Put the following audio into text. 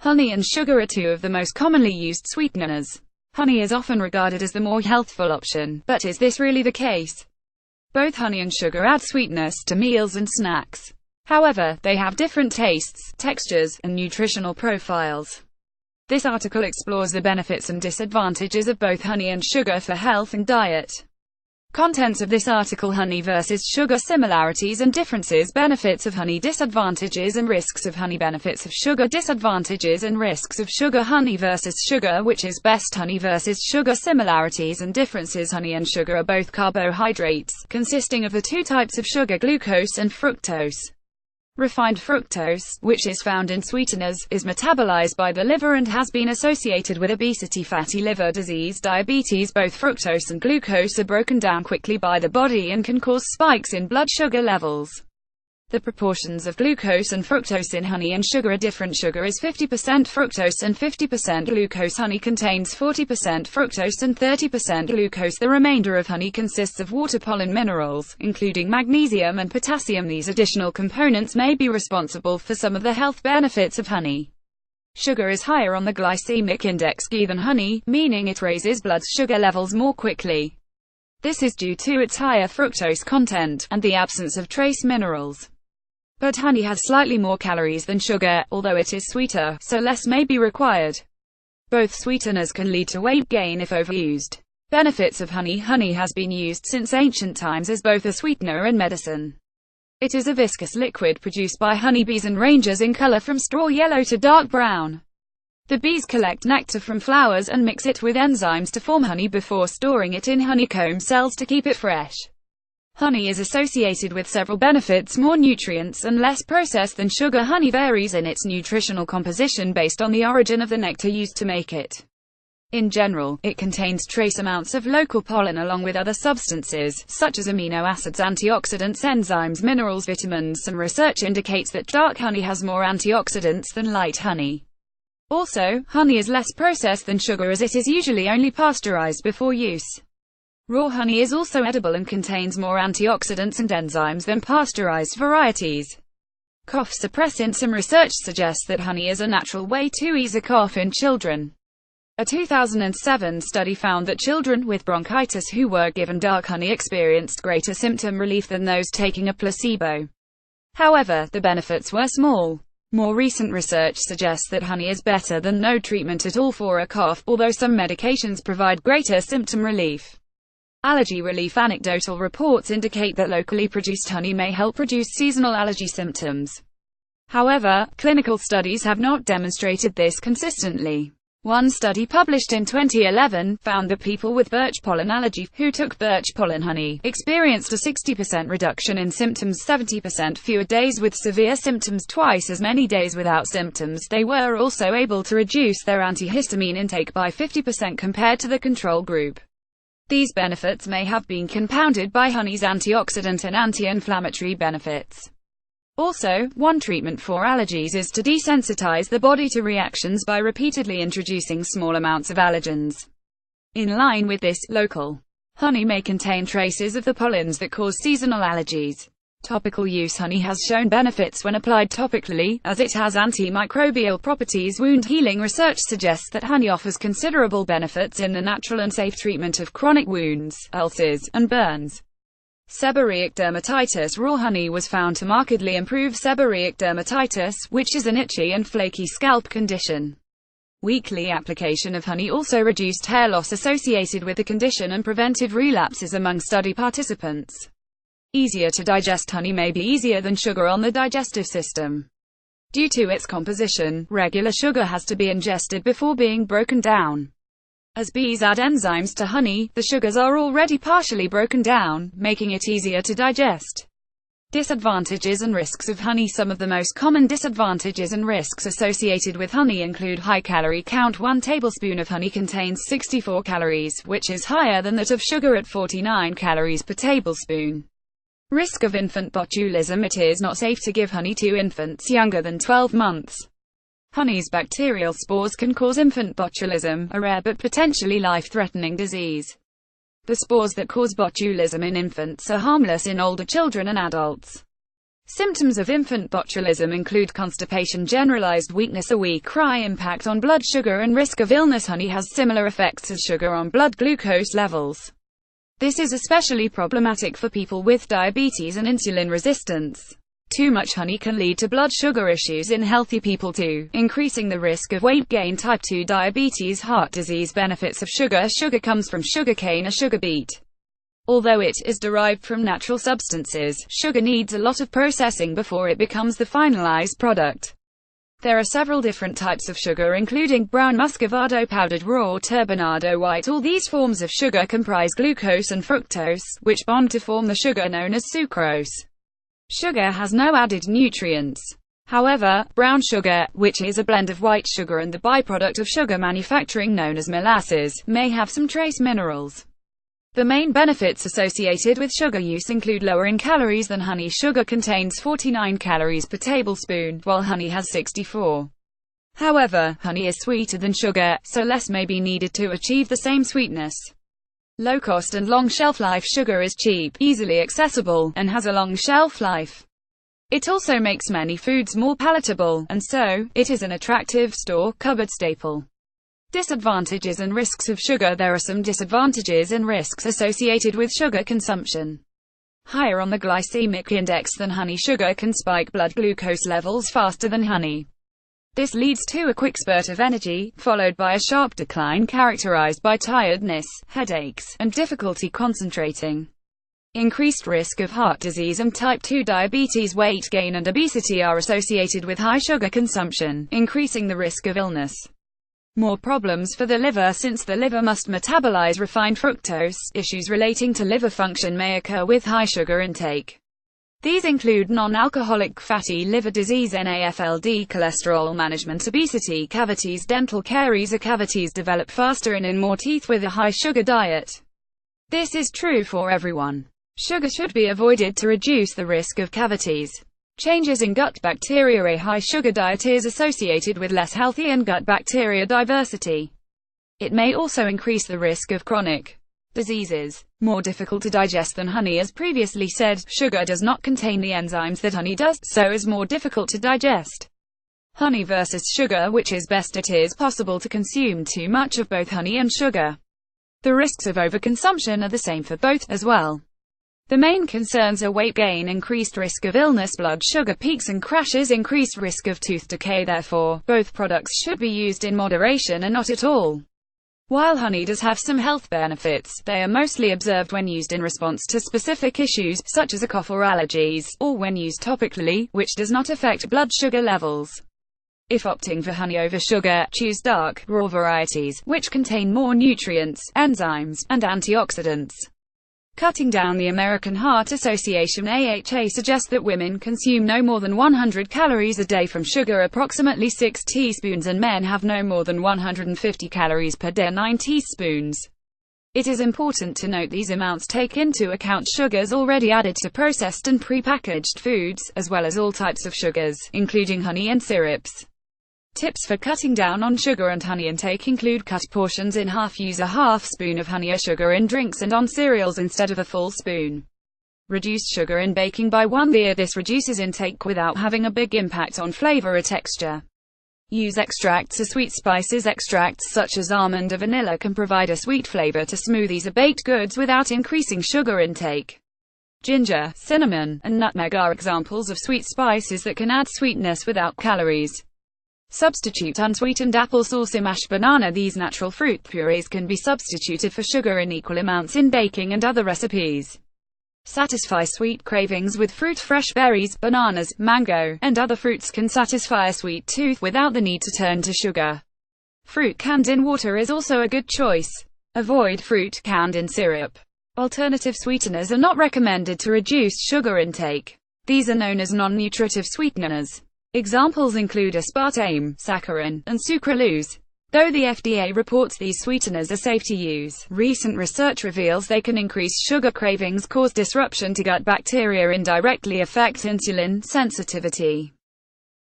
Honey and sugar are two of the most commonly used sweeteners. Honey is often regarded as the more healthful option, but is this really the case? Both honey and sugar add sweetness to meals and snacks. However, they have different tastes, textures, and nutritional profiles. This article explores the benefits and disadvantages of both honey and sugar for health and diet. Contents of this article: honey versus sugar, similarities and differences, benefits of honey, disadvantages and risks of honey, benefits of sugar, disadvantages and risks of sugar, honey versus sugar, which is best, honey versus sugar, similarities and differences. Honey and sugar are both carbohydrates, consisting of the two types of sugar, glucose and fructose. Refined fructose, which is found in sweeteners, is metabolized by the liver and has been associated with obesity, fatty liver disease, diabetes. Both fructose and glucose are broken down quickly by the body and can cause spikes in blood sugar levels. The proportions of glucose and fructose in honey and sugar are different. Sugar is 50% fructose and 50% glucose. Honey contains 40% fructose and 30% glucose. The remainder of honey consists of water, pollen, minerals, including magnesium and potassium. These additional components may be responsible for some of the health benefits of honey. Sugar is higher on the glycemic index (GI) than honey, meaning it raises blood sugar levels more quickly. This is due to its higher fructose content, and the absence of trace minerals. But honey has slightly more calories than sugar, although it is sweeter, so less may be required. Both sweeteners can lead to weight gain if overused. Benefits of honey: honey has been used since ancient times as both a sweetener and medicine. It is a viscous liquid produced by honeybees and ranges in color from straw yellow to dark brown. The bees collect nectar from flowers and mix it with enzymes to form honey before storing it in honeycomb cells to keep it fresh. Honey is associated with several benefits: more nutrients and less processed than sugar. Honey varies in its nutritional composition based on the origin of the nectar used to make it. In general, it contains trace amounts of local pollen along with other substances, such as amino acids, antioxidants, enzymes, minerals, vitamins. Some research indicates that dark honey has more antioxidants than light honey. Also, honey is less processed than sugar as it is usually only pasteurized before use. Raw honey is also edible and contains more antioxidants and enzymes than pasteurized varieties. Cough suppressant: some research suggests that honey is a natural way to ease a cough in children. A 2007 study found that children with bronchitis who were given dark honey experienced greater symptom relief than those taking a placebo. However, the benefits were small. More recent research suggests that honey is better than no treatment at all for a cough, although some medications provide greater symptom relief. Allergy relief: anecdotal reports indicate that locally produced honey may help reduce seasonal allergy symptoms. However, clinical studies have not demonstrated this consistently. One study published in 2011 found that people with birch pollen allergy, who took birch pollen honey, experienced a 60% reduction in symptoms, 70% fewer days with severe symptoms, twice as many days without symptoms. They were also able to reduce their antihistamine intake by 50% compared to the control group. These benefits may have been compounded by honey's antioxidant and anti-inflammatory benefits. Also, one treatment for allergies is to desensitize the body to reactions by repeatedly introducing small amounts of allergens. In line with this, local honey may contain traces of the pollens that cause seasonal allergies. Topical use: honey has shown benefits when applied topically, as it has antimicrobial properties. Wound healing: research suggests that honey offers considerable benefits in the natural and safe treatment of chronic wounds, ulcers, and burns. Seborrheic dermatitis: raw honey was found to markedly improve seborrheic dermatitis, which is an itchy and flaky scalp condition. Weekly application of honey also reduced hair loss associated with the condition and prevented relapses among study participants. Easier to digest: honey may be easier than sugar on the digestive system. Due to its composition, regular sugar has to be ingested before being broken down. As bees add enzymes to honey, the sugars are already partially broken down, making it easier to digest. Disadvantages and risks of honey: some of the most common disadvantages and risks associated with honey include high calorie count. 1 tablespoon of honey contains 64 calories, which is higher than that of sugar at 49 calories per tablespoon. Risk of infant botulism: it is not safe to give honey to infants younger than 12 months. Honey's bacterial spores can cause infant botulism, a rare but potentially life-threatening disease. The spores that cause botulism in infants are harmless in older children and adults. Symptoms of infant botulism include constipation, generalized weakness, a weak cry, impact on blood sugar, and risk of illness. Honey has similar effects as sugar on blood glucose levels. This is especially problematic for people with diabetes and insulin resistance. Too much honey can lead to blood sugar issues in healthy people too, increasing the risk of weight gain, type 2 diabetes, heart disease. Benefits of sugar. Sugar comes from sugarcane, a sugar beet. Although it is derived from natural substances, sugar needs a lot of processing before it becomes the finalized product. There are several different types of sugar, including brown muscovado, powdered raw, turbinado, white. All these forms of sugar comprise glucose and fructose, which bond to form the sugar known as sucrose. Sugar has no added nutrients. However, brown sugar, which is a blend of white sugar and the byproduct of sugar manufacturing known as molasses, may have some trace minerals. The main benefits associated with sugar use include lower in calories than honey. Sugar contains 49 calories per tablespoon, while honey has 64. However, honey is sweeter than sugar, so less may be needed to achieve the same sweetness. Low cost and long shelf life. Sugar is cheap, easily accessible, and has a long shelf life. It also makes many foods more palatable, and so, it is an attractive store cupboard staple. Disadvantages and risks of sugar. There are some disadvantages and risks associated with sugar consumption. Higher on the glycemic index than honey. Sugar can spike blood glucose levels faster than honey. This leads to a quick spurt of energy, followed by a sharp decline characterized by tiredness, headaches, and difficulty concentrating. Increased risk of heart disease and type 2 diabetes. Weight gain and obesity are associated with high sugar consumption, increasing the risk of illness. More problems for the liver. Since the liver must metabolize refined fructose, issues relating to liver function may occur with high sugar intake. These include non-alcoholic fatty liver disease, NAFLD, cholesterol management, obesity, cavities, dental caries. Cavities develop faster and in more teeth with a high sugar diet. This is true for everyone. Sugar should be avoided to reduce the risk of cavities. Changes in gut bacteria. A high sugar diet is associated with less healthy and gut bacteria diversity. It may also increase the risk of chronic diseases. More difficult to digest than honey. As previously said, sugar does not contain the enzymes that honey does, so is more difficult to digest. Honey versus sugar. Which is best? It is possible to consume too much of both honey and sugar. The risks of overconsumption are the same for both, as well. The main concerns are weight gain, increased risk of illness, blood sugar peaks and crashes, increased risk of tooth decay. Therefore, both products should be used in moderation and not at all. While honey does have some health benefits, they are mostly observed when used in response to specific issues, such as a cough or allergies, or when used topically, which does not affect blood sugar levels. If opting for honey over sugar, choose dark, raw varieties, which contain more nutrients, enzymes, and antioxidants. Cutting down. The American Heart Association (AHA) suggests that women consume no more than 100 calories a day from sugar, approximately 6 teaspoons, and men have no more than 150 calories per day, 9 teaspoons. It is important to note these amounts take into account sugars already added to processed and pre-packaged foods, as well as all types of sugars, including honey and syrups. Tips for cutting down on sugar and honey intake include: cut portions in half, use a half spoon of honey or sugar in drinks and on cereals instead of a full spoon. Reduce sugar in baking by 1 third. This reduces intake without having a big impact on flavor or texture. Use extracts or sweet spices. Extracts such as almond or vanilla can provide a sweet flavor to smoothies or baked goods without increasing sugar intake. Ginger, cinnamon, and nutmeg are examples of sweet spices that can add sweetness without calories. Substitute unsweetened applesauce or mashed banana. These natural fruit purees can be substituted for sugar in equal amounts in baking and other recipes. Satisfy sweet cravings with fruit. Fresh berries, bananas, mango, and other fruits can satisfy a sweet tooth without the need to turn to sugar. Fruit canned in water is also a good choice. Avoid fruit canned in syrup. Alternative sweeteners are not recommended to reduce sugar intake. These are known as non-nutritive sweeteners. Examples include aspartame, saccharin, and sucralose. Though the FDA reports these sweeteners are safe to use, recent research reveals they can increase sugar cravings, cause disruption to gut bacteria, indirectly affect insulin sensitivity,